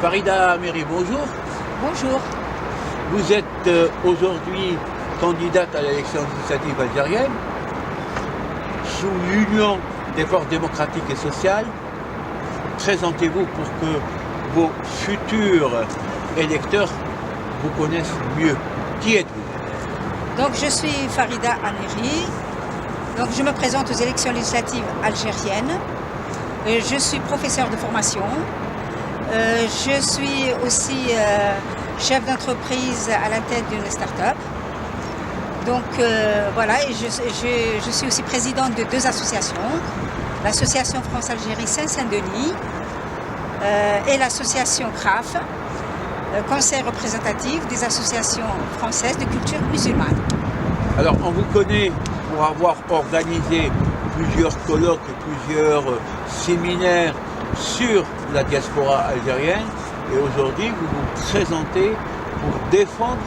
Farida Ameri, bonjour. Bonjour. Vous êtes aujourd'hui candidate à l'élection législative algérienne sous l'Union des forces démocratiques et sociales. Présentez-vous pour que vos futurs électeurs vous connaissent mieux. Qui êtes-vous? Donc je suis Farida Ameri. Donc je me présente aux élections législatives algériennes. Je suis professeure de formation. Je suis aussi chef d'entreprise à la tête d'une start-up. Donc voilà, et je suis aussi présidente de deux associations, l'association France-Algérie Seine-Saint-Denis et l'association CRAF, Conseil représentatif des associations françaises de culture musulmane. Alors on vous connaît pour avoir organisé plusieurs colloques et plusieurs séminaires sur la diaspora algérienne, et aujourd'hui vous vous présentez pour défendre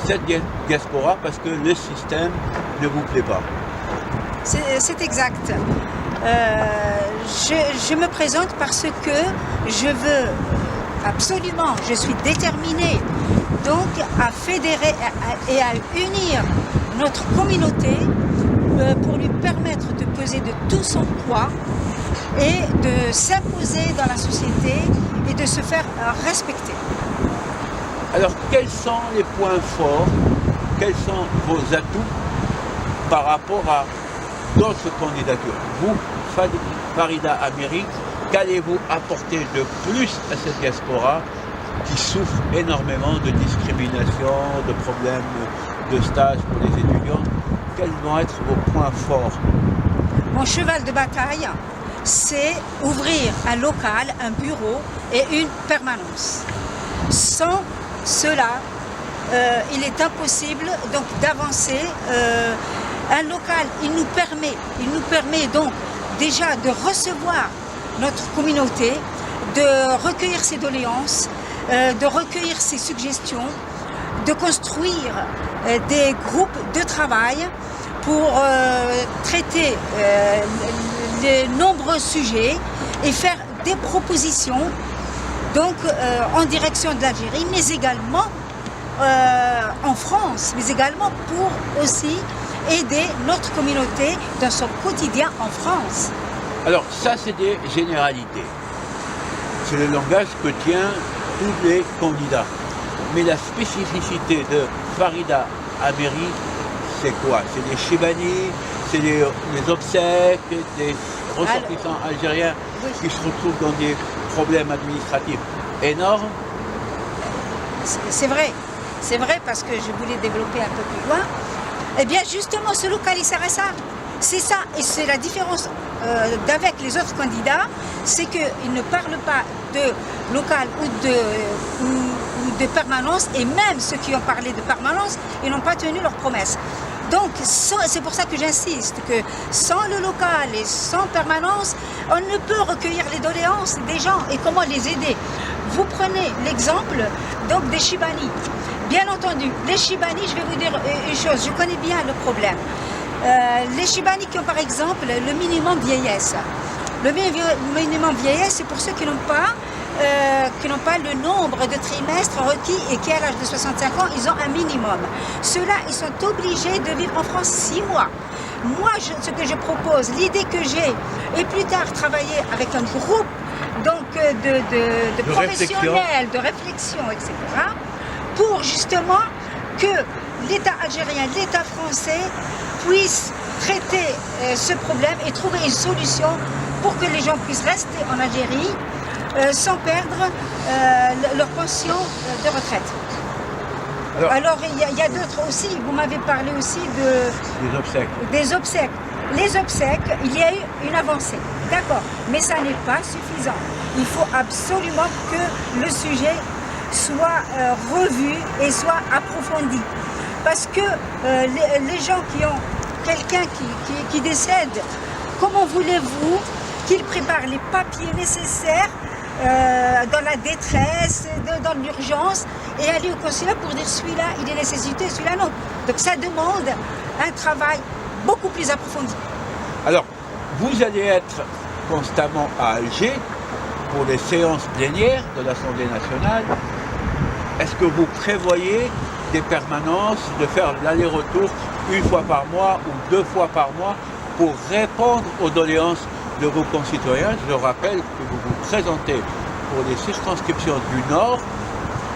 cette diaspora parce que le système ne vous plaît pas. C'est exact. Je me présente parce que je veux absolument, je suis déterminée donc à fédérer et à unir notre communauté pour lui permettre de peser de tout son poids et de s'imposer dans la société et de se faire respecter. Alors quels sont les points forts, quels sont vos atouts par rapport à d'autres candidatures? Vous, Farida Ameri, qu'allez-vous apporter de plus à cette diaspora qui souffre énormément de discrimination, de problèmes de stage pour les étudiants? Quels vont être vos points forts? Mon cheval de bataille, c'est ouvrir un local, un bureau et une permanence. Sans cela, il est impossible donc d'avancer. Un local, il nous permet donc déjà de recevoir notre communauté, de recueillir ses doléances, de recueillir ses suggestions, de construire des groupes de travail pour traiter les nombreux sujets et faire des propositions donc en direction de l'Algérie, mais également en France, mais également pour aussi aider notre communauté dans son quotidien en France. Alors ça, c'est des généralités. C'est le langage que tiennent tous les candidats. Mais la spécificité de Farida Ameri, c'est quoi? C'est les Chibani, c'est les obsèques, des ressortissants algériens qui se retrouvent dans des problèmes administratifs énormes. C'est vrai parce que je voulais développer un peu plus loin. Eh bien justement, ce local, il sert à ça. C'est ça, et c'est la différence d'avec les autres candidats, c'est qu'ils ne parlent pas de local ou de permanence, et même ceux qui ont parlé de permanence, ils n'ont pas tenu leurs promesses. Donc c'est pour ça que j'insiste, que sans le local et sans permanence, on ne peut recueillir les doléances des gens et comment les aider. Vous prenez l'exemple donc des Chibani. Bien entendu, les Chibani, je vais vous dire une chose, je connais bien le problème. Les Chibani qui ont par exemple le minimum vieillesse. Le minimum vieillesse, c'est pour ceux qui n'ont pas le nombre de trimestres requis et qui à l'âge de 65 ans, ils ont un minimum. Ceux-là, ils sont obligés de vivre en France 6 mois. Moi, ce que je propose, l'idée que j'ai, et plus tard travailler avec un groupe donc, de professionnels, de réflexion, etc., pour justement que l'État algérien, l'État français puisse traiter ce problème et trouver une solution pour que les gens puissent rester en Algérie sans perdre leur pension de retraite. Alors il y a d'autres aussi, vous m'avez parlé aussi des obsèques. Les obsèques, il y a eu une avancée, d'accord, mais ça n'est pas suffisant. Il faut absolument que le sujet soit revu et soit approfondi. Parce que les gens qui ont quelqu'un qui décède, comment voulez-vous qu'ils préparent les papiers nécessaires dans la détresse, dans l'urgence, et aller au consulat pour dire celui-là il est nécessité, celui-là non. Donc ça demande un travail beaucoup plus approfondi. Alors, vous allez être constamment à Alger, pour les séances plénières de l'Assemblée nationale, est-ce que vous prévoyez des permanences, de faire l'aller-retour une fois par mois ou 2 fois par mois pour répondre aux doléances de vos concitoyens? Je rappelle que vous vous présentez pour les circonscriptions du Nord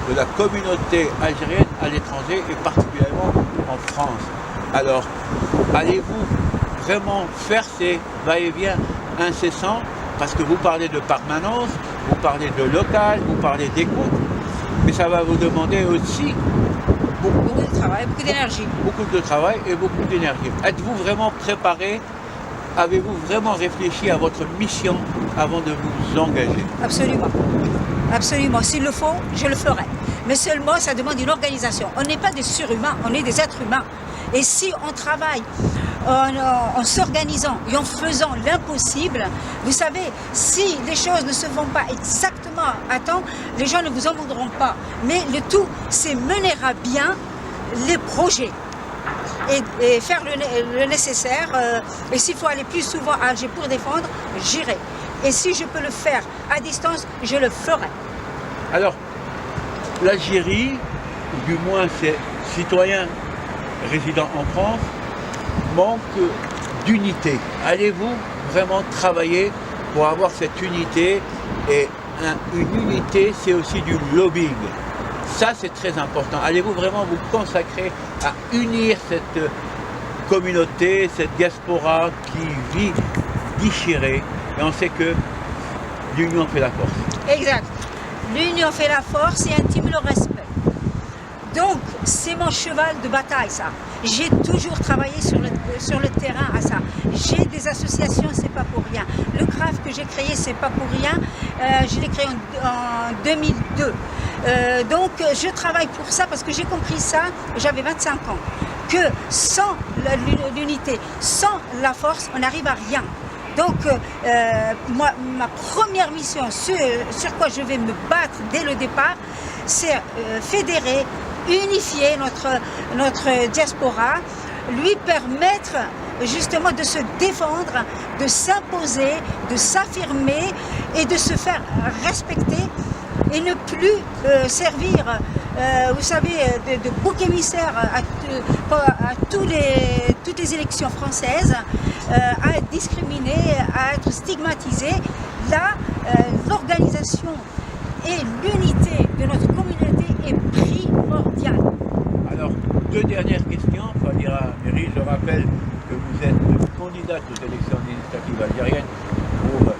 de la communauté algérienne à l'étranger et particulièrement en France. Alors, allez-vous vraiment faire ces va-et-vient incessants? Parce que vous parlez de permanence, vous parlez de local, vous parlez d'écoute, mais ça va vous demander aussi Beaucoup de travail, beaucoup d'énergie. beaucoup de travail et beaucoup d'énergie. Êtes-vous vraiment préparé? Avez-vous vraiment réfléchi à votre mission avant de vous engager? Absolument. Absolument. S'il le faut, je le ferai. Mais seulement, ça demande une organisation. On n'est pas des surhumains, on est des êtres humains. Et si on travaille en s'organisant et en faisant l'impossible, vous savez, si les choses ne se font pas exactement à temps, les gens ne vous en voudront pas. Mais le tout, c'est mener à bien les projets et faire le nécessaire. Et s'il faut aller plus souvent à Alger pour défendre, j'irai. Et si je peux le faire à distance, je le ferai. Alors, l'Algérie, ou du moins ses citoyens résidant en France, manque d'unité. Allez-vous vraiment travailler pour avoir cette unité? Et une unité, c'est aussi du lobbying. Ça, c'est très important. Allez-vous vraiment vous consacrer à unir cette communauté, cette diaspora qui vit déchirée? Et on sait que l'union fait la force. Exact. L'union fait la force et intime le respect. Donc, c'est mon cheval de bataille, ça. J'ai toujours travaillé sur le terrain à ça. J'ai des associations, c'est pas pour rien. Le CRAF que j'ai créé, c'est pas pour rien. Je l'ai créé en 2002. Donc, je travaille pour ça parce que j'ai compris ça, j'avais 25 ans. Que sans l'unité, sans la force, on n'arrive à rien. Donc, moi, ma première mission, sur quoi je vais me battre dès le départ, c'est fédérer, unifier notre diaspora, lui permettre justement de se défendre, de s'imposer, de s'affirmer et de se faire respecter et ne plus servir, vous savez, de bouc émissaire à toutes les élections françaises, à être discriminé, à être stigmatisé. Là, l'organisation et l'unité de notre communauté est primordiale. Alors, 2 dernières questions, Fadira Meri. Je rappelle que vous êtes candidate aux élections législatives algériennes pour la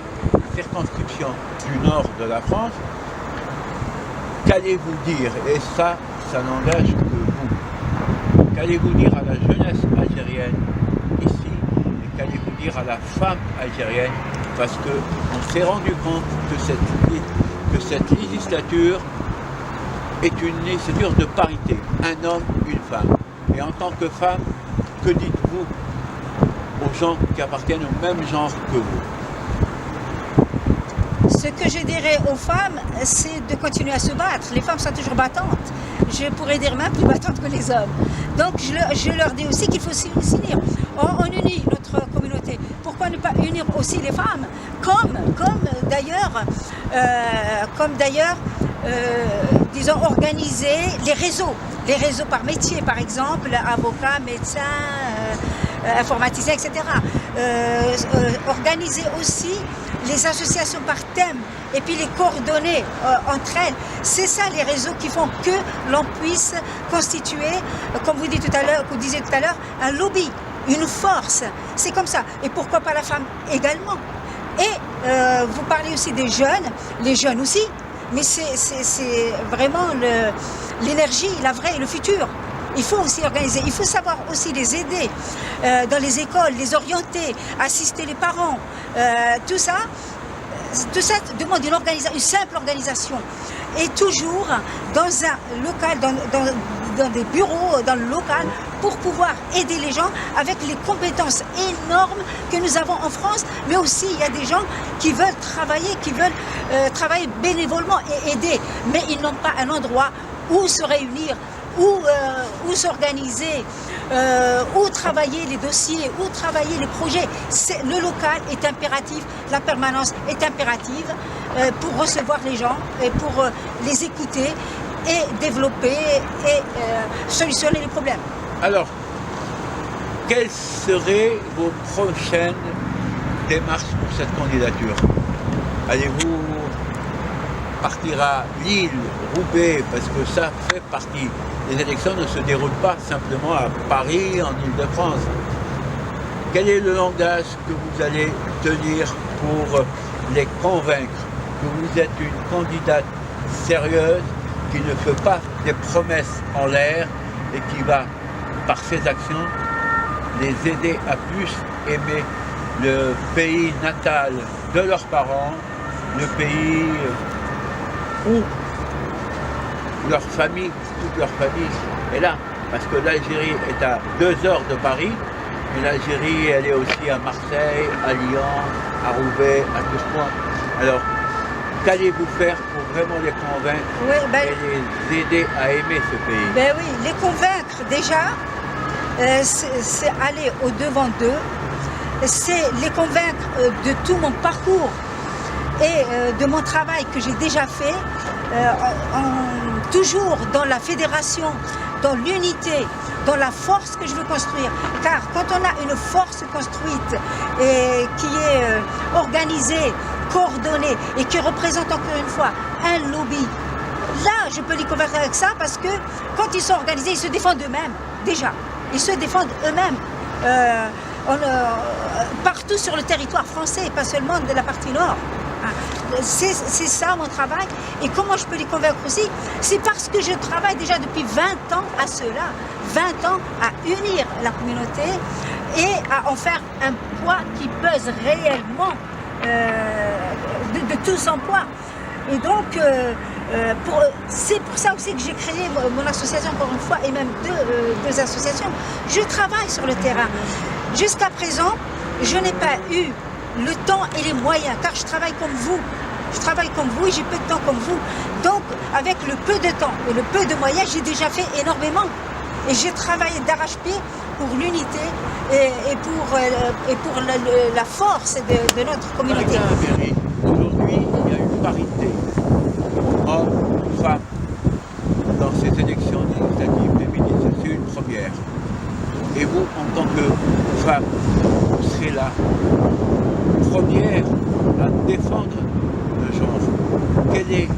circonscription du nord de la France. Qu'allez-vous dire? Et ça n'engage que vous. Qu'allez-vous dire à la jeunesse algérienne ici? Et qu'allez-vous dire à la femme algérienne? Parce qu'on s'est rendu compte que cette législature est une législature de parité, un homme, une femme. Et en tant que femme, que dites-vous aux gens qui appartiennent au même genre que vous? Ce que je dirais aux femmes, c'est de continuer à se battre. Les femmes sont toujours battantes. Je pourrais dire même plus battantes que les hommes. Donc je leur dis aussi qu'il faut s'unir. On unit notre communauté. Pourquoi ne pas unir aussi les femmes? Comme d'ailleurs, disons, organiser les réseaux par métier, par exemple, avocats, médecins, informaticiens, etc. Organiser aussi les associations par thème et puis les coordonner entre elles. C'est ça les réseaux qui font que l'on puisse constituer, comme vous disiez tout à l'heure, un lobby, une force. C'est comme ça. Et pourquoi pas la femme également? Et vous parlez aussi des jeunes, les jeunes aussi, mais c'est vraiment l'énergie, la vraie, le futur. Il faut aussi organiser, il faut savoir aussi les aider dans les écoles, les orienter, assister les parents. Tout ça demande une simple organisation. Et toujours dans un local, dans des bureaux, dans le local, pour pouvoir aider les gens avec les compétences énormes que nous avons en France. Mais aussi, il y a des gens qui veulent travailler bénévolement et aider. Mais ils n'ont pas un endroit où se réunir où s'organiser, où travailler les dossiers, où travailler les projets. Le local est impératif, la permanence est impérative pour recevoir les gens et pour les écouter et développer et solutionner les problèmes. Alors, quelles seraient vos prochaines démarches pour cette candidature? Allez-vous partir à Lille, Roubaix, parce que ça fait partie. Les élections ne se déroulent pas simplement à Paris, en Île-de-France. Quel est le langage que vous allez tenir pour les convaincre que vous êtes une candidate sérieuse, qui ne fait pas des promesses en l'air et qui va, par ses actions, les aider à plus aimer le pays natal de leurs parents, le pays où leur famille, toute leur famille est là. Parce que l'Algérie est à 2 heures de Paris, mais l'Algérie, elle est aussi à Marseille, à Lyon, à Roubaix, à Toussaint. Alors, qu'allez-vous faire pour vraiment les convaincre et les aider à aimer ce pays? Ben oui, les convaincre déjà, c'est aller au-devant d'eux, c'est les convaincre de tout mon parcours et de mon travail que j'ai déjà fait, toujours dans la fédération, dans l'unité, dans la force que je veux construire. Car quand on a une force construite et qui est organisée, coordonnée et qui représente encore une fois un lobby, là je peux les convaincre avec ça parce que quand ils sont organisés, ils se défendent eux-mêmes déjà. Ils se défendent eux-mêmes. Partout sur le territoire français, pas seulement de la partie nord. C'est ça mon travail. Et comment je peux les convaincre aussi? C'est parce que je travaille déjà depuis 20 ans à cela. 20 ans à unir la communauté et à en faire un poids qui pèse réellement de tout son poids. Et donc, c'est pour ça aussi que j'ai créé mon association, encore une fois, et même deux associations. Je travaille sur le terrain. Jusqu'à présent, je n'ai pas eu le temps et les moyens, car je travaille comme vous. Je travaille comme vous et j'ai peu de temps comme vous. Donc, avec le peu de temps et le peu de moyens, j'ai déjà fait énormément. Et j'ai travaillé d'arrache-pied pour l'unité et pour la force de notre communauté. Aujourd'hui, il y a une parité hommes-femmes dans ces élections législatives féministes. C'est une première. Et vous, en tant que femme, vous serez la première à défendre le genre. Quel est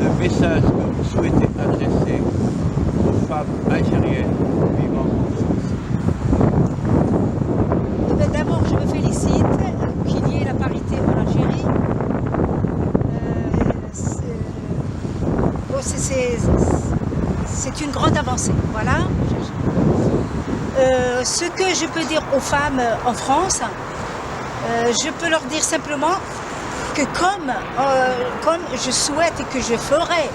le message que vous souhaitez adresser aux femmes algériennes vivant en France? D'abord, je me félicite qu'il y ait la parité en Algérie. C'est une grande avancée. Voilà. Ce que je peux dire aux femmes en France, je peux leur dire simplement que comme je souhaite et que je ferai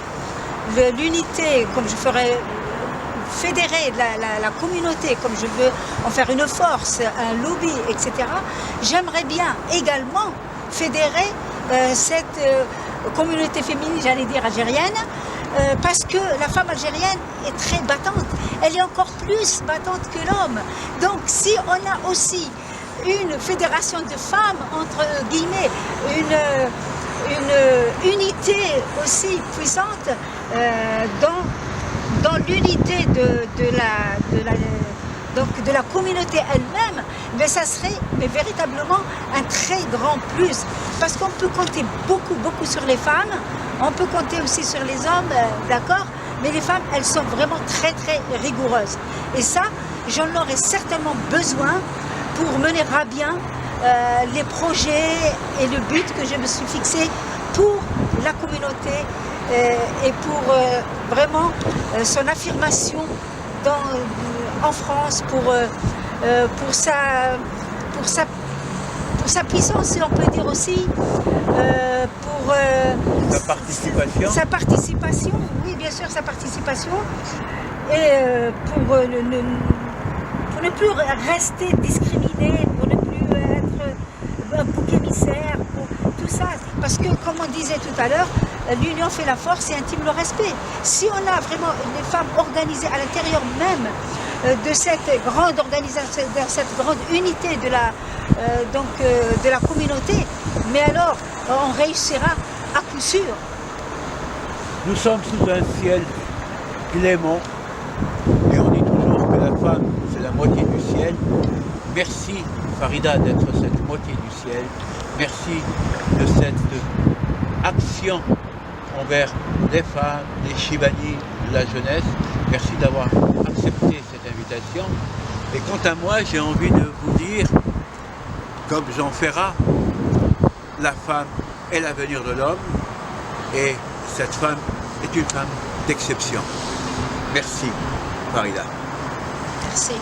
l'unité, comme je ferai fédérer la communauté, comme je veux en faire une force, un lobby, etc., j'aimerais bien également fédérer cette communauté féminine, j'allais dire algérienne, parce que la femme algérienne est très battante. Elle est encore plus battante que l'homme. Donc si on a aussi une fédération de femmes, entre guillemets, une unité aussi puissante dans l'unité de la communauté elle-même, mais ça serait véritablement un très grand plus. Parce qu'on peut compter beaucoup sur les femmes, on peut compter aussi sur les hommes, d'accord, mais les femmes, elles sont vraiment très rigoureuses. Et ça, j'en aurais certainement besoin pour mener à bien les projets et le but que je me suis fixé pour la communauté et pour vraiment son affirmation en France, pour sa puissance, si on peut dire aussi, pour sa participation, oui bien sûr, sa participation, et pour ne plus rester discriminé, pour ne plus être un bouc émissaire, pour tout ça. Parce que, comme on disait tout à l'heure, l'union fait la force et intime le respect. Si on a vraiment les femmes organisées à l'intérieur même de cette grande organisation, de cette grande unité de la communauté, mais alors on réussira à coup sûr. Nous sommes sous un ciel clément et on dit toujours que la femme c'est la moitié du ciel. Merci Farida d'être cette moitié du ciel. Merci de cette action envers les femmes, les Shibani de la jeunesse. Merci d'avoir accepté cette invitation. Et quant à moi, j'ai envie de vous dire, comme Jean Ferrat, la femme est l'avenir de l'homme et cette femme est une femme d'exception. Merci Farida. Merci.